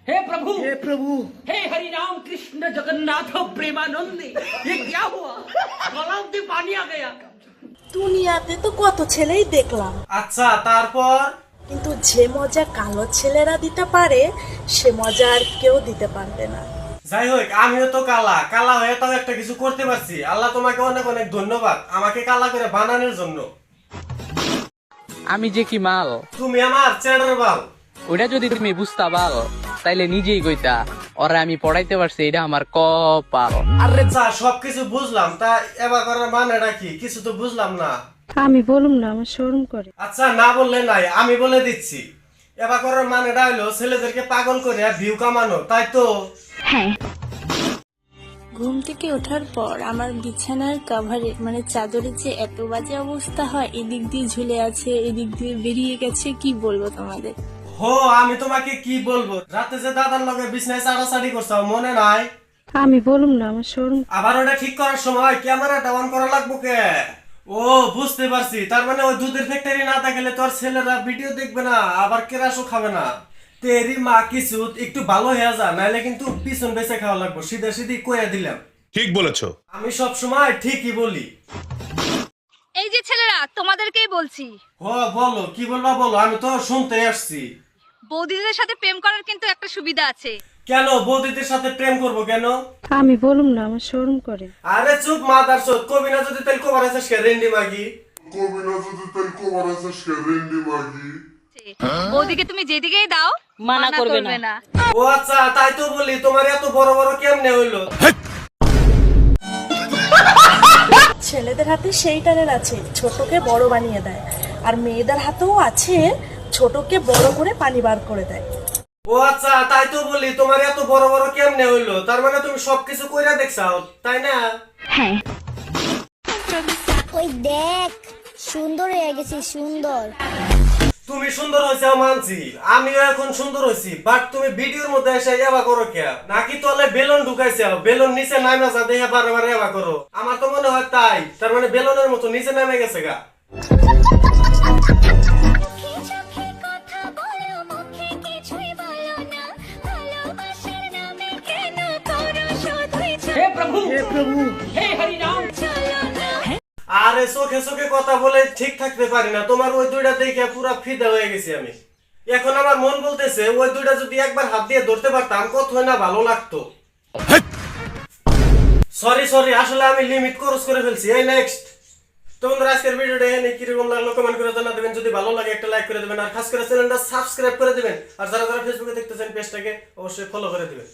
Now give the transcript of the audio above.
हे प्रभु, हे प्रभु, हे हरि राम कृष्ण जगन्नाथ प्रेमानंदी, ये क्या हुआ? गलाव में पानी आ गया। দুনিয়াতে তো কত ছেলেই দেখলাম, আচ্ছা তারপর? কিন্তু যে মজা কালো ছেলেরা দিতে পারে সে মজা আর কেউ দিতে পারবে না। যাই হোক, আমিও তো কালা কালা হয়ে তাও একটা কিছু করতে পারছি। আল্লাহ তোমাকে অনেক অনেক ধন্যবাদ আমাকে কালা করে বানানোর জন্য। আমি যে কি মাল, তুমি আমার চেড়ের বাল। ওটা যদি তুমি বুঝতা পারো তাইলে নিজেই কইতা ওরা আমি পড়াইতে পারছি, এটা আমার কপাল। আরে যা, সবকিছু বুঝলাম, তা এবার করার মানেটা কি? কিছু তো বুঝলাম না। আমি বলুম না, আমার শরম করে। আচ্ছা না বললে নাই, আমি বলে দিচ্ছি। এবার করার মানেটা হলো ছেলেদেরকে পাগল করে ভিউ কামানো, তাই তো? ঘুম থেকে ওঠার পর আমার বিছানার কাভারে মানে চাদরে যে এত বাজে অবস্থা হয়, এদিক দিয়ে ঝুলে আছে, এদিক দিয়ে বেরিয়ে গেছে, কি বলবো তোমাদের। হো, আমি তোমাকে কি বলবো, রাতে যে দাদার লগে বিছনায় চাড়াচাড়ি করছো মনে নাই? আমি বলুম না, আমার শরম। আবার ওটা ঠিক করার সময় ক্যামেরাটা অন করা লাগবো কে? ও বুঝতে পারছি, তার মানে ওই দুধের ফ্যাক্টরি না থাকলে তোর ছেলেরা ভিডিও দেখবে না, আবার কেরাসও খাবে না। তেরি মা কিছু একটু ভালো হয়ে যা, নাইলে কিন্তু পিছন বেঁচে খাওয়া লাগবো। সিধা সিধি কইয়া দিলাম। ঠিক বলেছো। আমি সব সময় ঠিকই বলি। এই যে ছেলেরা, তোমাদেরকেই বলছি, হ বলো, কি বলবা বলো, আমি তো শুনতে আসছি। বৌদিদের সাথে প্রেম করার কিন্তু একটা সুবিধা আছে। কেন বৌদিদের সাথে প্রেম করব কেন? আমি বলুম না, আমার শরম করে। আরে চুপ মাদার চোদ, কবি না যদি তেল কোবার আছে সে রেন্ডি মাগি। বৌদিকে তুমি যেদিকেই দাও মানা করবে না। ও আচ্ছা, তাই তো বলি তোমার এত বড় বড় কেমনে হইলো? ছেলেদের হাতে সেই ট্যালেন্ট আছে, ছোটকে বড় বানিয়ে দেয়, আর মেয়েদের হাতেও আছে, ছোটকে বড় করে পানি বার করে দেয়। ও আচ্ছা, তাই তো বলি তোমার এত বড় বড় কেমনে হইলো? তার মানে তুমি সবকিছু কইরা দেখছাও, তাই না? ওই দেখ, সুন্দর হয়ে গেছি, সুন্দর। তুমি সুন্দর হয়েছে মানছি, আমিও এখন সুন্দর হয়েছি, বাট তুমি ভিডিওর মধ্যে এসে এবা করো কে? নাকি তলে বেলুন ঢুকাইছে, বেলুন নিচে নামে যা দেখে বারে বারে এবা করো? আমার তো মনে হয় তাই, তার মানে বেলুনের মতো নিচে নেমে গেছে গা। हे प्रभु, হে প্রভু, हे हरि राम। আরে চোখে চোখে কথা বলে ঠিক থাকতে পারি না, তোমার ওই দুইটা দেখে পুরো ফিদা হয়ে গেছি আমি। এখন আমার মন বলতেছে ওই দুইটা যদি একবার হাত দিয়ে ধরতে পারতাম কতই না ভালো লাগতো। সরি সরি, আসলে আমি লিমিট ক্রস করে ফেলছি। এই নেক্সট। তো বন্ধুরা, আজকের ভিডিওটা এখানে কিরকম লাগলো কমেন্ট করে জানাবেন। যদি ভালো লাগে একটা লাইক করে দেবেন, আর খাস করে চ্যানেলটা সাবস্ক্রাইব করে দেবেন, আর যারা যারা ফেসবুকে দেখতেছেন পেজটাকে অবশ্যই ফলো করে দিবেন।